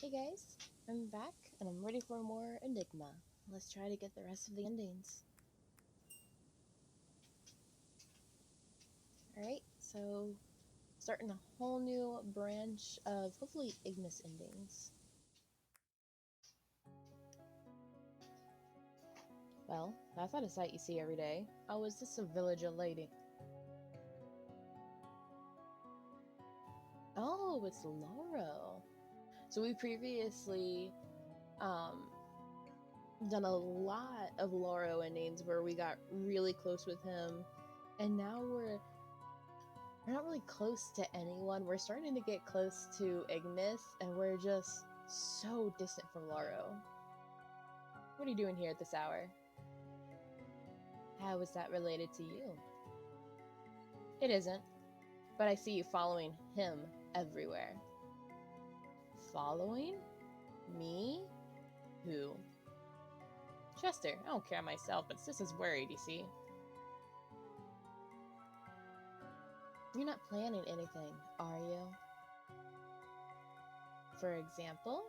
Hey guys, I'm back and I'm ready for more Enigma. Let's try to get the rest of the endings. Alright, so starting a whole new branch of hopefully Ignis endings. Well, that's not a sight you see every day. Oh, is this a village of lady? Oh, it's Lauro. So we previously um done a lot of Lauro endings where we got really close with him, and now we're not really close to anyone. We're starting to get close to Ignis, and we're just so distant from Lauro. What are you doing here at this hour? How is that related to you? It isn't, but I see you following him everywhere. Following? Me? Who? Chester. I don't care myself, but Sis is worried, you see. You're not planning anything, are you? For example?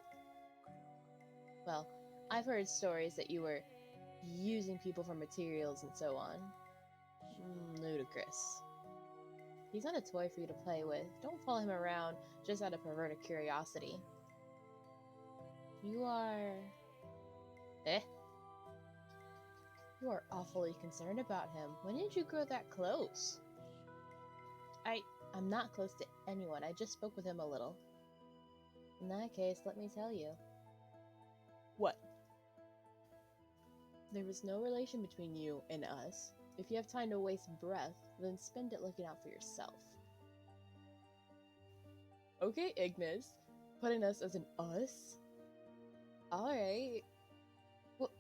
Well, I've heard stories that you were using people for materials and so on. Ludicrous. He's not a toy for you to play with. Don't follow him around just out of perverted curiosity. You are... Eh? You are awfully concerned about him. When did you grow that close? I... I'm not close to anyone. I just spoke with him a little. In that case, let me tell you. What? There was no relation between you and us. If you have time to waste breath, then spend it looking out for yourself. Okay, Ignis. Putting us as an us? Alright. Well,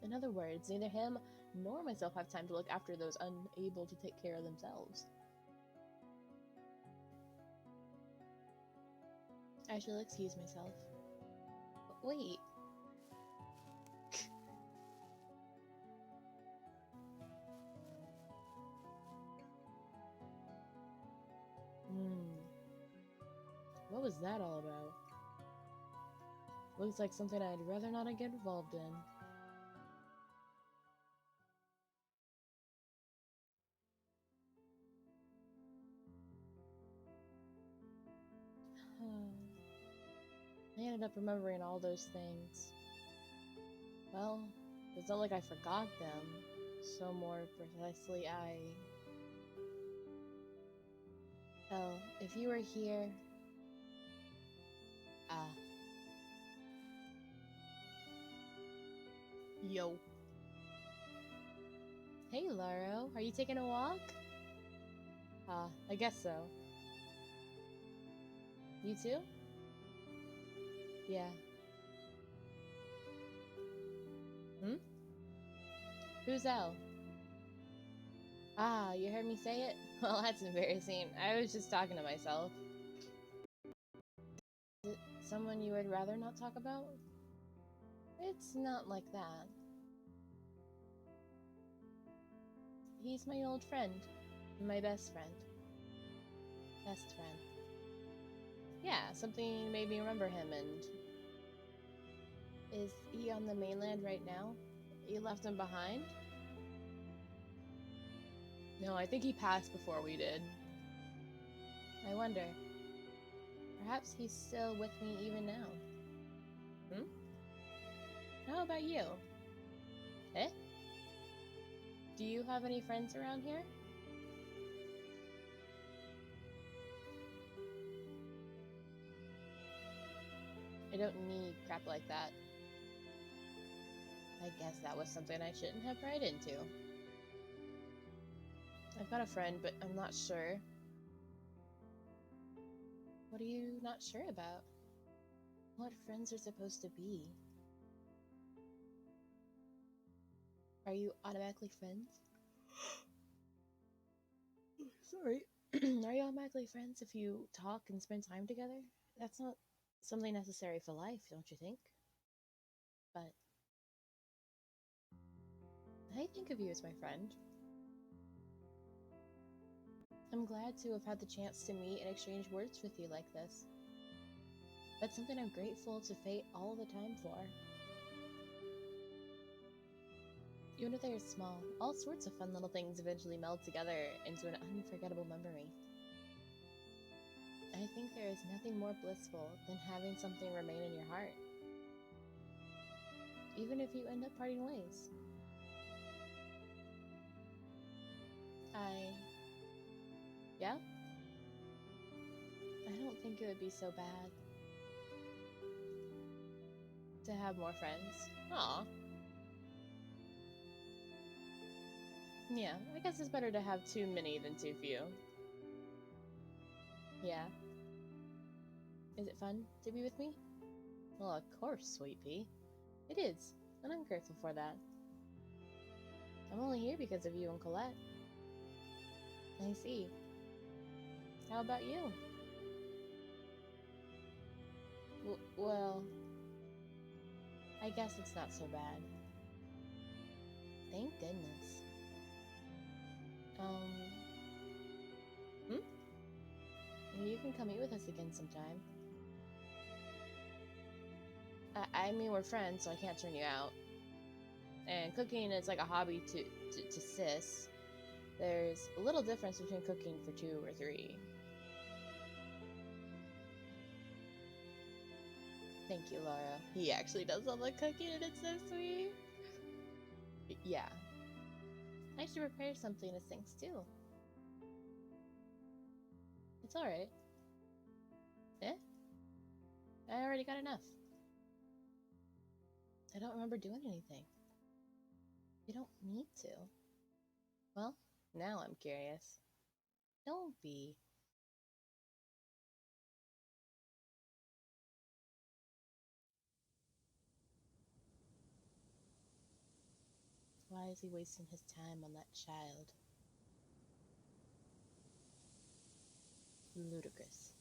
in other words, neither him nor myself have time to look after those unable to take care of themselves. I shall excuse myself. Wait. What was that all about? Looks like something I'd rather not get involved in. I ended up remembering all those things. Well, it's not like I forgot them. So more precisely, Oh, if you were here... Ah. Yo. Hey, Laro. Are you taking a walk? I guess so. You too? Yeah. Hmm? Who's Elle? Ah, you heard me say it? Well, that's embarrassing. I was just talking to myself. Is it someone you would rather not talk about? It's not like that. He's my old friend. My best friend. Best friend. Yeah, something made me remember him, and... Is he on the mainland right now? You left him behind? No, I think he passed before we did. I wonder. Perhaps he's still with me even now. Hmm? How about you? Eh? Do you have any friends around here? I don't need crap like that. I guess that was something I shouldn't have pried into. I've got a friend, but I'm not sure. What are you not sure about? What friends are supposed to be? Are you automatically friends? Sorry. Are you automatically friends if you talk and spend time together? That's not something necessary for life, don't you think? But I think of you as my friend. I'm glad to have had the chance to meet and exchange words with you like this. That's something I'm grateful to fate all the time for. Even if they are small, all sorts of fun little things eventually meld together into an unforgettable memory. I think there is nothing more blissful than having something remain in your heart, even if you end up parting ways. I. Yeah? I don't think it would be so bad to have more friends. Aw. Yeah, I guess it's better to have too many than too few. Yeah. Is it fun to be with me? Well, of course, sweet pea. It is, and I'm grateful for that. I'm only here because of you and Colette. I see. How about you? Well, I guess it's not so bad. Thank goodness. Um, hmm? You can come eat with us again sometime. I mean, we're friends, so I can't turn you out. And cooking is like a hobby to sis. There's a little difference between cooking for two or three. Thank you, Laura. He actually does all the cooking and it's so sweet. Yeah. I should prepare something to sinks too. It's alright. Eh? I already got enough. I don't remember doing anything. You don't need to. Well, now I'm curious. Don't be. Why is he wasting his time on that child? Ludicrous.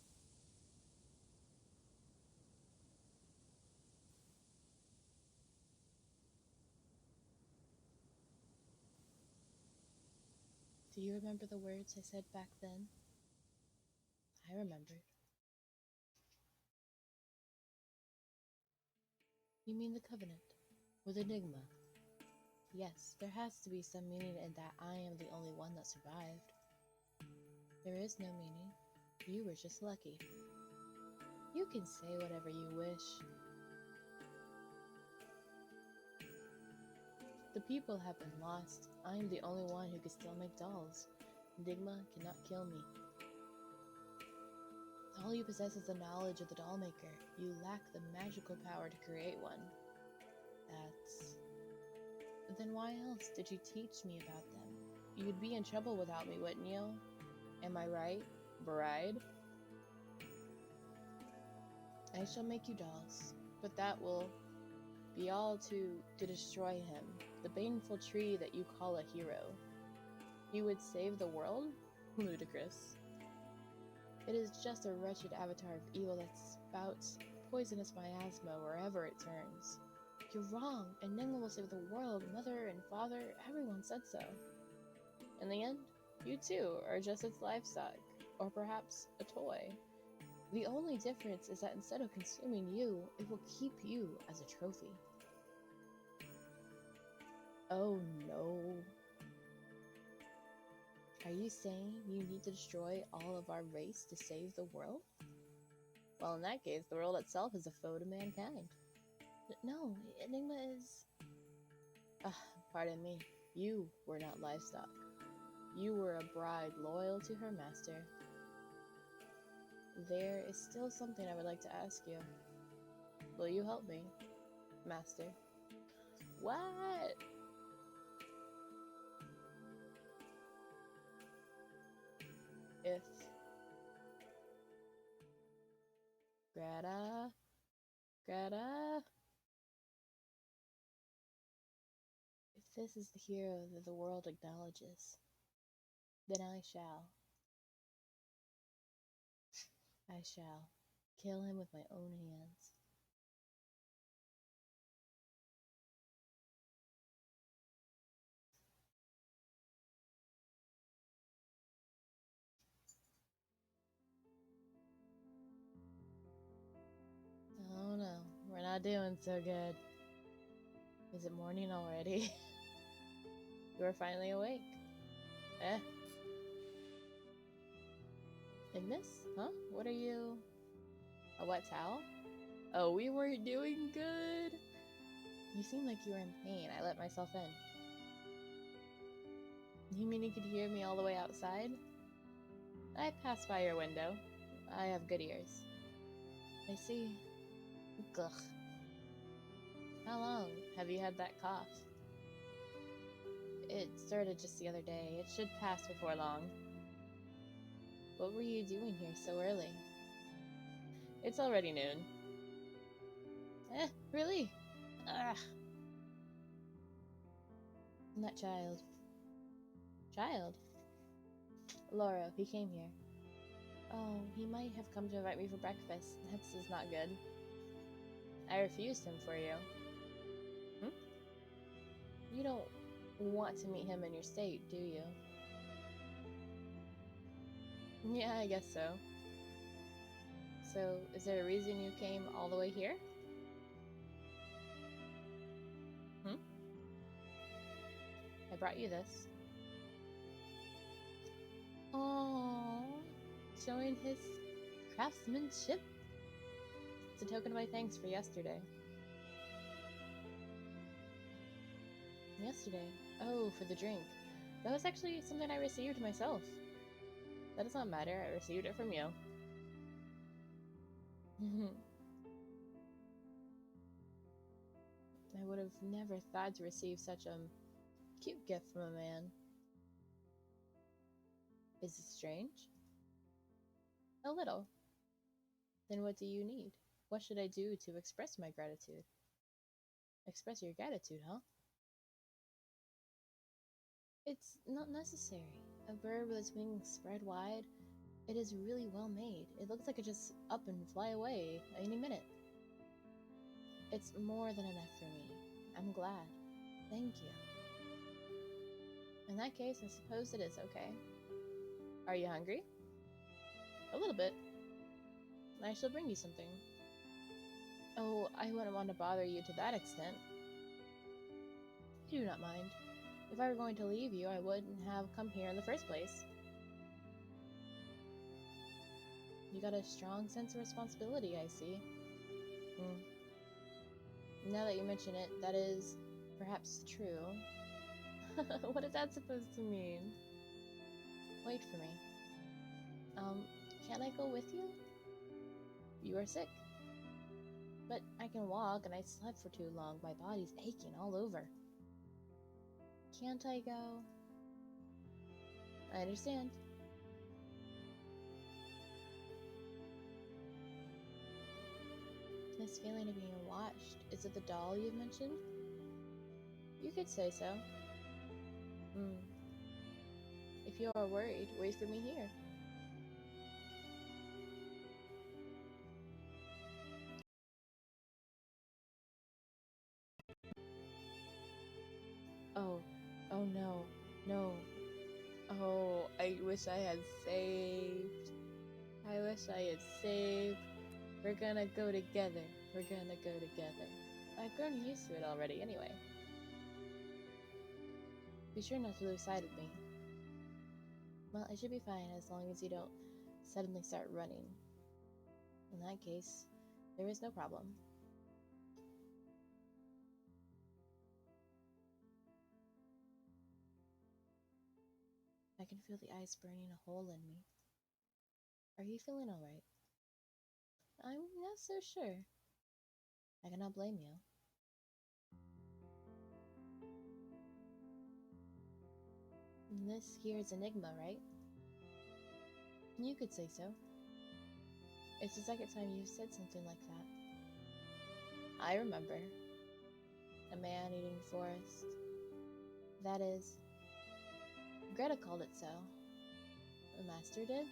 Do you remember the words I said back then? I remembered. You mean the Covenant? With Enigma? Yes, there has to be some meaning in that I am the only one that survived. There is no meaning. You were just lucky. You can say whatever you wish. The people have been lost. I am the only one who can still make dolls. Enigma cannot kill me. All you possess is the knowledge of the doll maker. You lack the magical power to create one. That's... Then why else did you teach me about them? You'd be in trouble without me, wouldn't you? Am I right, bride? I shall make you dolls, but that will be all to destroy him, the baneful tree that you call a hero. He would save the world? Ludicrous. It is just a wretched avatar of evil that spouts poisonous miasma wherever it turns. You're wrong. Enigma will save the world. Mother and father, everyone said so. In the end, you too are just its livestock, or perhaps a toy. The only difference is that instead of consuming you, it will keep you as a trophy. Oh no. Are you saying you need to destroy all of our race to save the world? Well, in that case, the world itself is a foe to mankind. No, Enigma is... Pardon me. You were not livestock. You were a bride loyal to her master. There is still something I would like to ask you. Will you help me, master? What? If Greta, if this is the hero that the world acknowledges, then I shall kill him with my own hands. Not doing so good. Is it morning already? You are finally awake. Eh? Ignis? Huh? What are you? A wet towel? Oh, we weren't doing good! You seem like you were in pain. I let myself in. You mean you could hear me all the way outside? I passed by your window. I have good ears. I see. Gugh. How long have you had that cough? It started just the other day. It should pass before long. What were you doing here so early? It's already noon. Really? Ugh. And that child. Child? Laura, he came here. Oh, he might have come to invite me for breakfast. This is not good. I refused him for you. You don't want to meet him in your state, do you? Yeah, I guess so. So, is there a reason you came all the way here? I brought you this. Aww, showing his craftsmanship. It's a token of my thanks for yesterday. Yesterday? Oh, for the drink. That was actually something I received myself. That does not matter, I received it from you. I would have never thought to receive such a cute gift from a man. Is it strange? A little. Then what do you need? What should I do to express my gratitude? Express your gratitude, huh? It's not necessary. A bird with its wings spread wide. It is really well made. It looks like it just up and fly away any minute. It's more than enough for me. I'm glad. Thank you. In that case, I suppose it is okay. Are you hungry? A little bit. I shall bring you something. Oh, I wouldn't want to bother you to that extent. You do not mind. If I were going to leave you, I wouldn't have come here in the first place. You got a strong sense of responsibility, I see. Now that you mention it, that is perhaps true. What is that supposed to mean? Wait for me. Can I go with you? You are sick. But I can walk, and I slept for too long. My body's aching all over. Can't I go? I understand. This feeling of being watched, is it the doll you've mentioned? You could say so. If you are worried, wait for me here. Oh no, no. Oh, I wish I had saved. I wish I had saved. We're gonna go together. We're gonna go together. I've grown used to it already anyway. Be sure not to lose sight of me. Well, I should be fine as long as you don't suddenly start running. In that case, there is no problem. I can feel the ice burning a hole in me. Are you feeling alright? I'm not so sure. I cannot blame you. This here is Enigma, right? You could say so. It's the second time you've said something like that. I remember. A man-eating forest. That is... Greta called it so. The master did?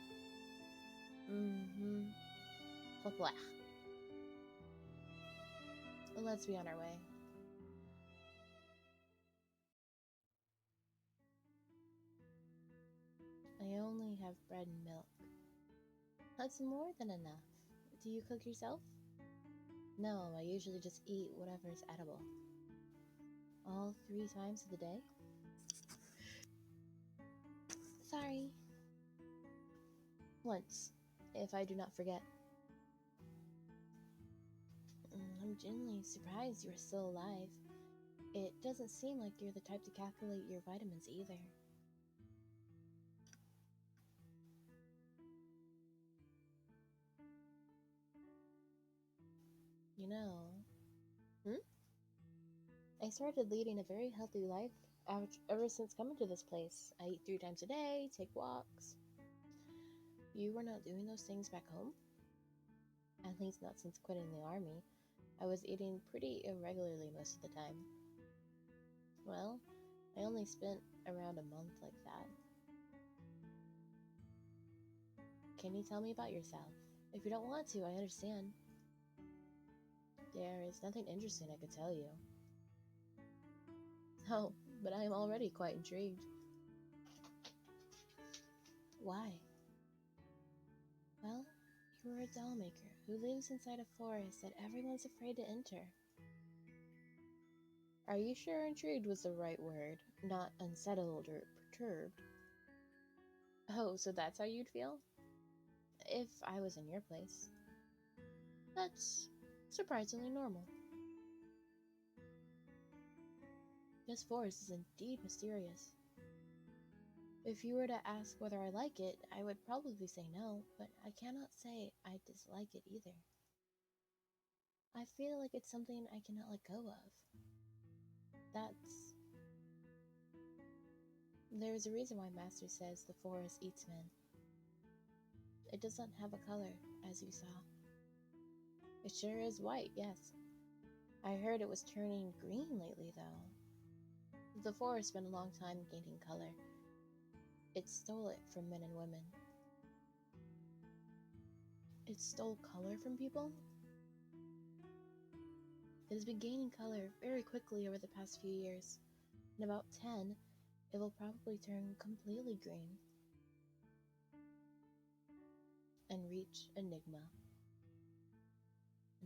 Blah. Let's be on our way. I only have bread and milk. That's more than enough. Do you cook yourself? No, I usually just eat whatever is edible. All 3 times of the day? Sorry. Once, if I do not forget. I'm genuinely surprised you're still alive. It doesn't seem like you're the type to calculate your vitamins either. You know, hmm? I started leading a very healthy life ever since coming to this place. I eat 3 times a day, take walks. You were not doing those things back home? At least not since quitting the army. I was eating pretty irregularly most of the time. Well, I only spent around a month like that. Can you tell me about yourself? If you don't want to, I understand. There is nothing interesting I could tell you. Oh, but I am already quite intrigued. Why? Well, you are a doll maker who lives inside a forest that everyone's afraid to enter. Are you sure intrigued was the right word, not unsettled or perturbed? Oh, so that's how you'd feel? If I was in your place. That's surprisingly normal. This forest is indeed mysterious. If you were to ask whether I like it, I would probably say no, but I cannot say I dislike it either. I feel like it's something I cannot let go of. That's... There is a reason why Master says the forest eats men. It doesn't have a color, as you saw. It sure is white, yes. I heard it was turning green lately, though. The forest spent a long time gaining color. It stole it from men and women. It stole color from people? It has been gaining color very quickly over the past few years. In about 10, it will probably turn completely green and reach Enigma.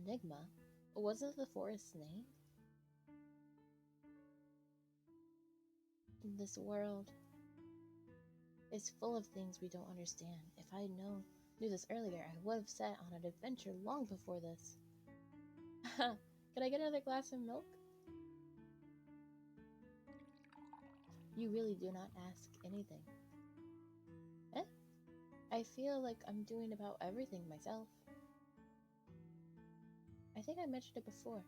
Enigma? Wasn't the forest's name? This world is full of things we don't understand. If I knew this earlier, I would have set on an adventure long before this. Can I get another glass of milk? You really do not ask anything. Eh? I feel like I'm doing about everything myself. I think I mentioned it before.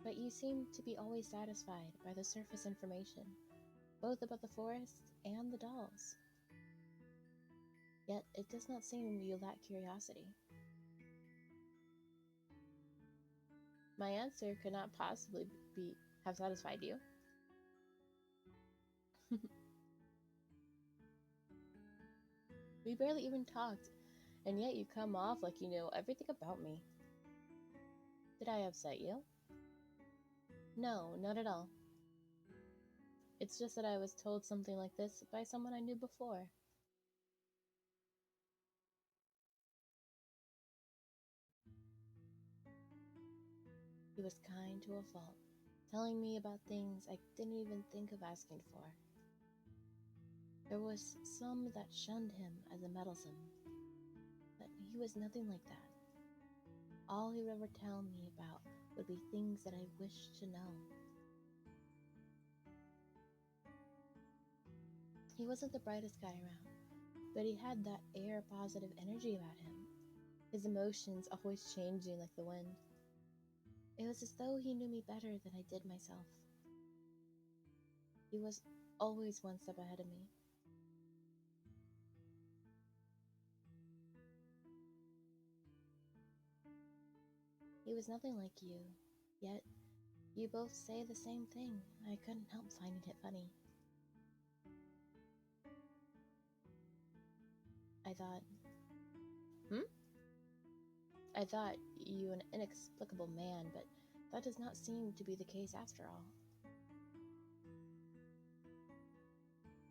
But you seem to be always satisfied by the surface information, both about the forest and the dolls. Yet it does not seem you lack curiosity. My answer could not possibly have satisfied you. We barely even talked, and yet you come off like you know everything about me. Did I upset you? No, not at all. It's just that I was told something like this by someone I knew before. He was kind to a fault, telling me about things I didn't even think of asking for. There was some that shunned him as a meddlesome, but he was nothing like that. All he would ever tell me about would be things that I wished to know. He wasn't the brightest guy around, but he had that air positive energy about him, his emotions always changing like the wind. It was as though he knew me better than I did myself. He was always one step ahead of me. He was nothing like you, yet you both say the same thing. I couldn't help finding it funny. I thought, hmm? I thought you an inexplicable man, but that does not seem to be the case after all.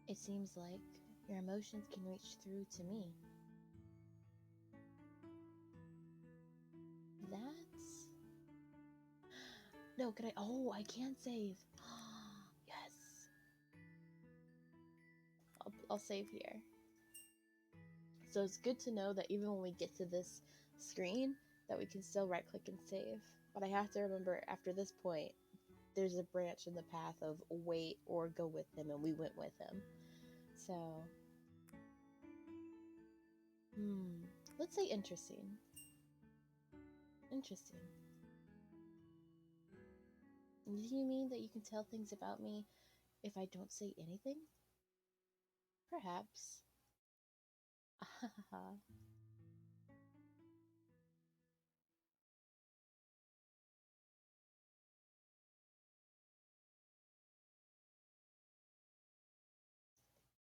It seems like your emotions can reach through to me. No, can I? Oh, I can save. Yes. I'll save here. So it's good to know that even when we get to this screen, that we can still right click and save. But I have to remember after this point, there's a branch in the path of wait or go with him, and we went with him. So, let's say interesting. Interesting. Do you mean that you can tell things about me if I don't say anything? Perhaps.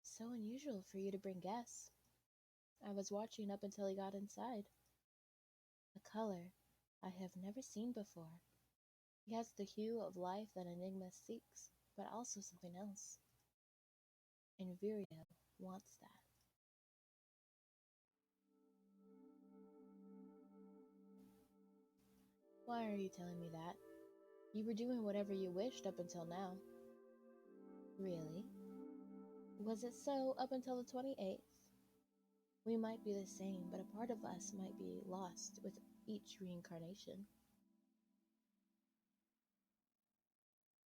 So unusual for you to bring guests. I was watching up until he got inside. A color I have never seen before. He has the hue of life that Enigma seeks, but also something else. And Virio wants that. Why are you telling me that? You were doing whatever you wished up until now. Really? Was it so up until the 28th? We might be the same, but a part of us might be lost with each reincarnation.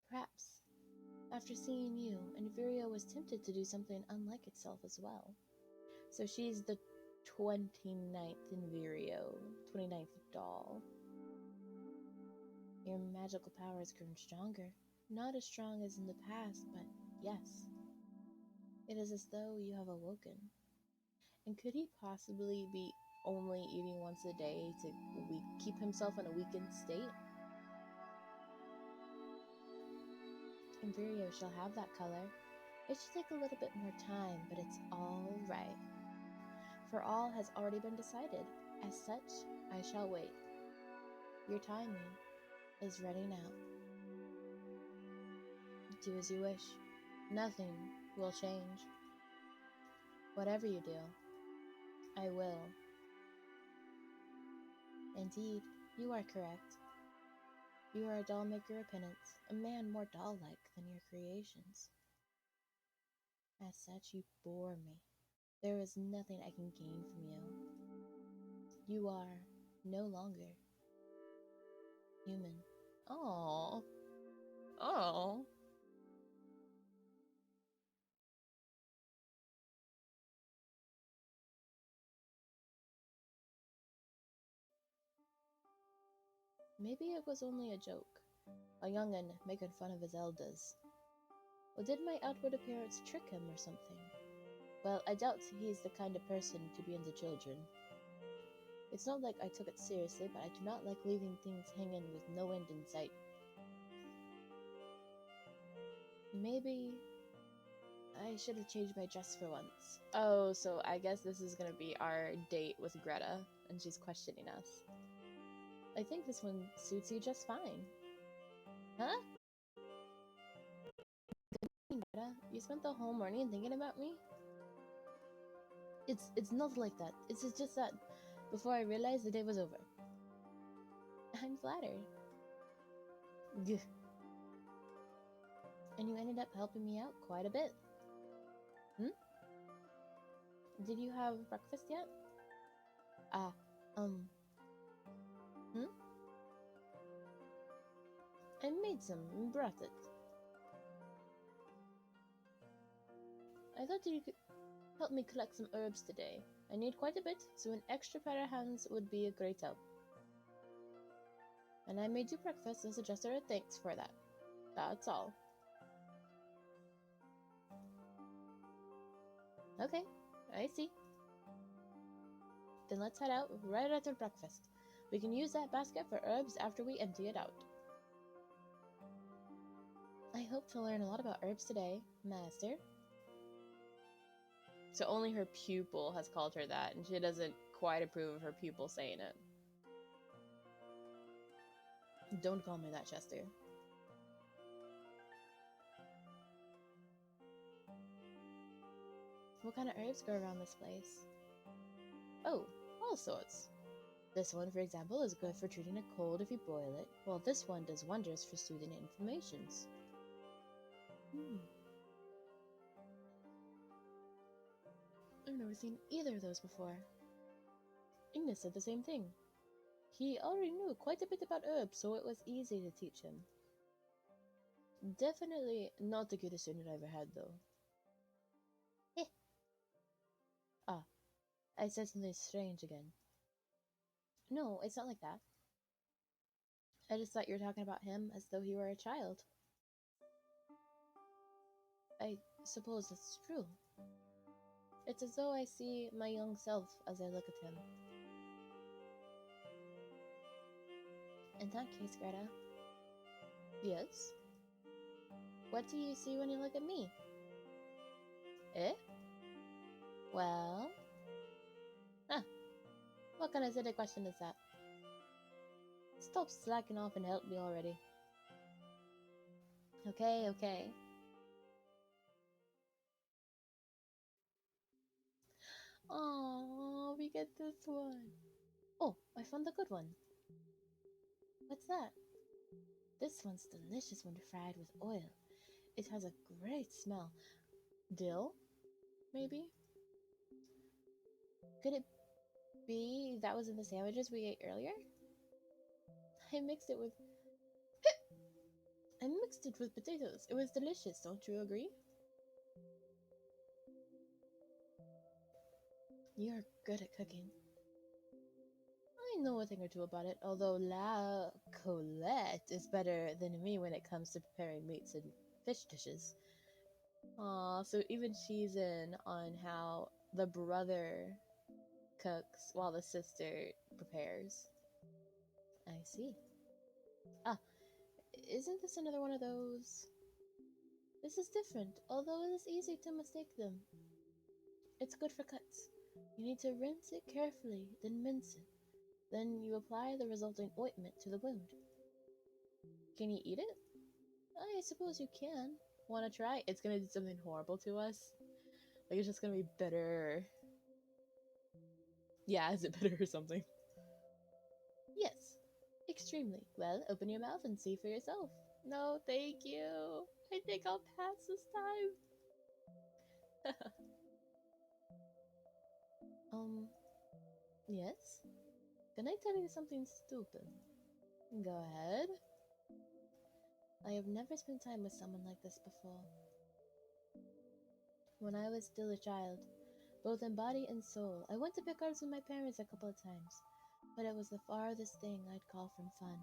Perhaps, after seeing you, Envirio was tempted to do something unlike itself as well. So she's the 29th Envirio, 29th doll. Your magical power has grown stronger. Not as strong as in the past, but yes. It is as though you have awoken. And could he possibly be only eating once a day to keep himself in a weakened state? Envirio shall have that color. It should take a little bit more time, but it's all right. For all has already been decided. As such, I shall wait. Your timing is ready now. Do as you wish. Nothing will change. Whatever you do, I will. Indeed, you are correct. You are a doll maker of penance, a man more doll-like than your creations. As such, you bore me. There is nothing I can gain from you. You are no longer human. Oh, oh. Maybe it was only a joke. A young'un making fun of his elders. Or did my outward appearance trick him or something? Well, I doubt he's the kind of person to be into children. It's not like I took it seriously, but I do not like leaving things hanging with no end in sight. Maybe I should have changed my dress for once. Oh, so I guess this is gonna be our date with Greta, and she's questioning us. I think this one suits you just fine. Huh? Greta, you spent the whole morning thinking about me? It's not like that. It's just that before I realized the day was over. I'm flattered. Gah. And you ended up helping me out quite a bit. Hmm? Did you have breakfast yet? Ah, hmm? I made some and brought it. I thought you could help me collect some herbs today. I need quite a bit, so an extra pair of hands would be a great help. And I made you breakfast as a gesture of thanks for that. That's all. Okay, I see. Then let's head out right after breakfast. We can use that basket for herbs after we empty it out. I hope to learn a lot about herbs today, Master. So only her pupil has called her that, and she doesn't quite approve of her pupil saying it. Don't call me that, Chester. What kind of herbs grow around this place? Oh, all sorts. This one, for example, is good for treating a cold if you boil it, while this one does wonders for soothing inflammations. I've never seen either of those before. Ignis said the same thing. He already knew quite a bit about herbs, so it was easy to teach him. Definitely not the cutest student I ever had, though. Eh. Ah, I said something strange again. No, it's not like that. I just thought you were talking about him as though he were a child. I suppose that's true. It's as though I see my young self as I look at him. In that case, Greta. Yes? What do you see when you look at me? Eh? Well? Huh. What kind of silly question is that? Stop slacking off and help me already. Okay, okay. Oh, we get this one. Oh, I found the good one. What's that? This one's delicious when fried with oil. It has a great smell. Dill? Maybe? Could it be that was in the sandwiches we ate earlier? I mixed it with I mixed it with potatoes. It was delicious, don't you agree? You're good at cooking. I know a thing or two about it, although La Colette is better than me when it comes to preparing meats and fish dishes. Aw, so even she's in on how the brother cooks while the sister prepares. I see. Ah, isn't this another one of those? This is different, although it is easy to mistake them. It's good for cuts. You need to rinse it carefully, then mince it. Then you apply the resulting ointment to the wound. Can you eat it? I suppose you can. Want to try? It's gonna do something horrible to us. Like, it's just gonna be bitter. Yeah, is it bitter or something? Yes. Extremely. Well, open your mouth and see for yourself. No, thank you. I think I'll pass this time. Yes? Can I tell you something stupid? Go ahead. I have never spent time with someone like this before. When I was still a child, both in body and soul, I went to pick cards with my parents a couple of times, but it was the farthest thing I'd call from fun.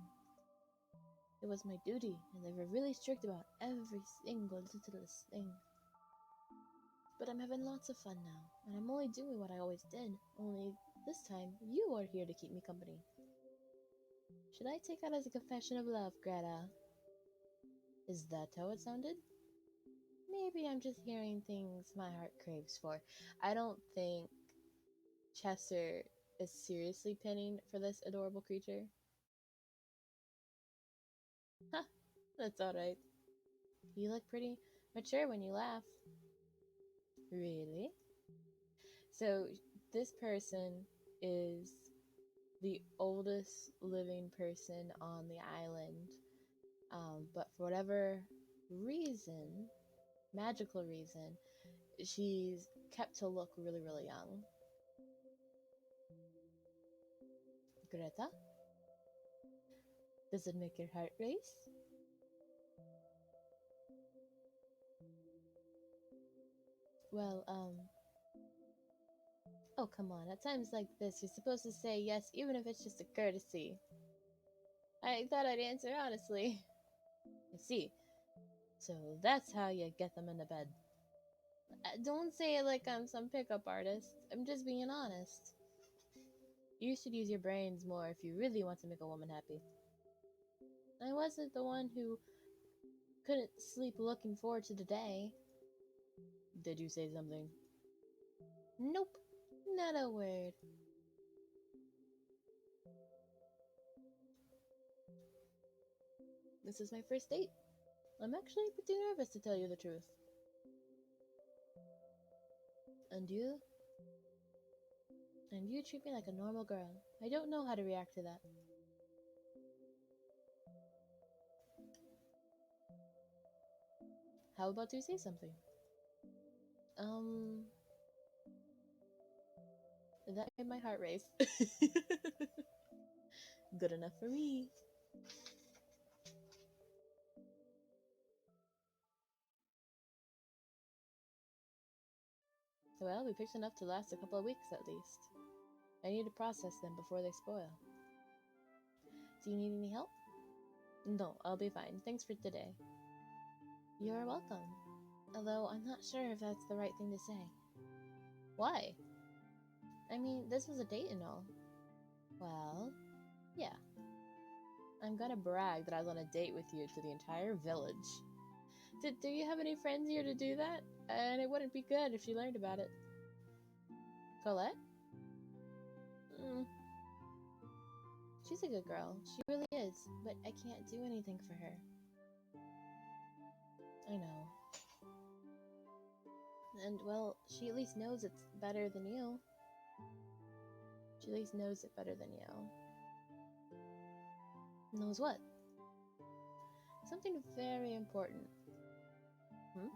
It was my duty, and they were really strict about every single littlest thing. But I'm having lots of fun now, and I'm only doing what I always did, only this time you are here to keep me company. Should I take that as a confession of love, Greta? Is that how it sounded? Maybe I'm just hearing things my heart craves for. I don't think Chester is seriously pinning for this adorable creature. Ha, that's alright. You look pretty mature when you laugh. Really? So, this person is the oldest living person on the island, but for whatever reason, magical reason, she's kept to look really, really young. Greta? Does it make your heart race? Well, oh, come on. At times like this, you're supposed to say yes, even if it's just a courtesy. I thought I'd answer honestly. I see. So that's how you get them into bed. Don't say it like I'm some pickup artist. I'm just being honest. You should use your brains more if you really want to make a woman happy. I wasn't the one who couldn't sleep looking forward to the day. Did you say something? Nope. Not a word. This is my first date. I'm actually pretty nervous to tell you the truth. And you? And you treat me like a normal girl. I don't know how to react to that. How about you say something? Um, that made my heart race. Good enough for me. Well, we picked enough to last a couple of weeks at least. I need to process them before they spoil. Do you need any help? No, I'll be fine. Thanks for today. You're welcome. Although I'm not sure if that's the right thing to say. Why? I mean, this was a date and all. Well, yeah. I'm gonna brag that I was on a date with you to the entire village. Do you have any friends here to do that? And it wouldn't be good if she learned about it. Colette? Mm, she's a good girl. She really is. But I can't do anything for her. I know. And, well, she at least knows it's better than you. She at least knows it better than you. Knows what? Something very important. Hmm?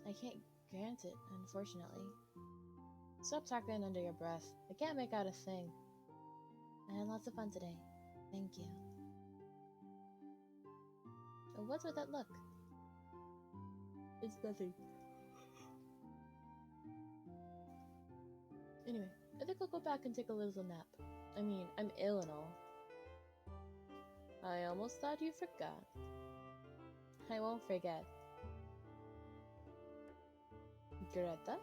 I can't grant it, unfortunately. Stop talking under your breath. I can't make out a thing. I had lots of fun today. Thank you. What's with that look? It's nothing. Anyway, I think I'll go back and take a little nap. I mean, I'm ill and all. I almost thought you forgot. I won't forget. Greta?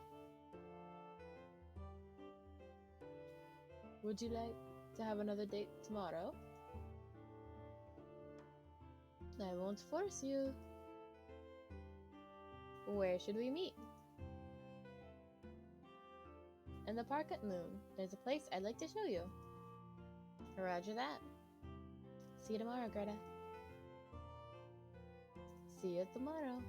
Would you like to have another date tomorrow? I won't force you. Where should we meet? In the park at noon. There's a place I'd like to show you. Roger that. See you tomorrow, Greta. See you tomorrow.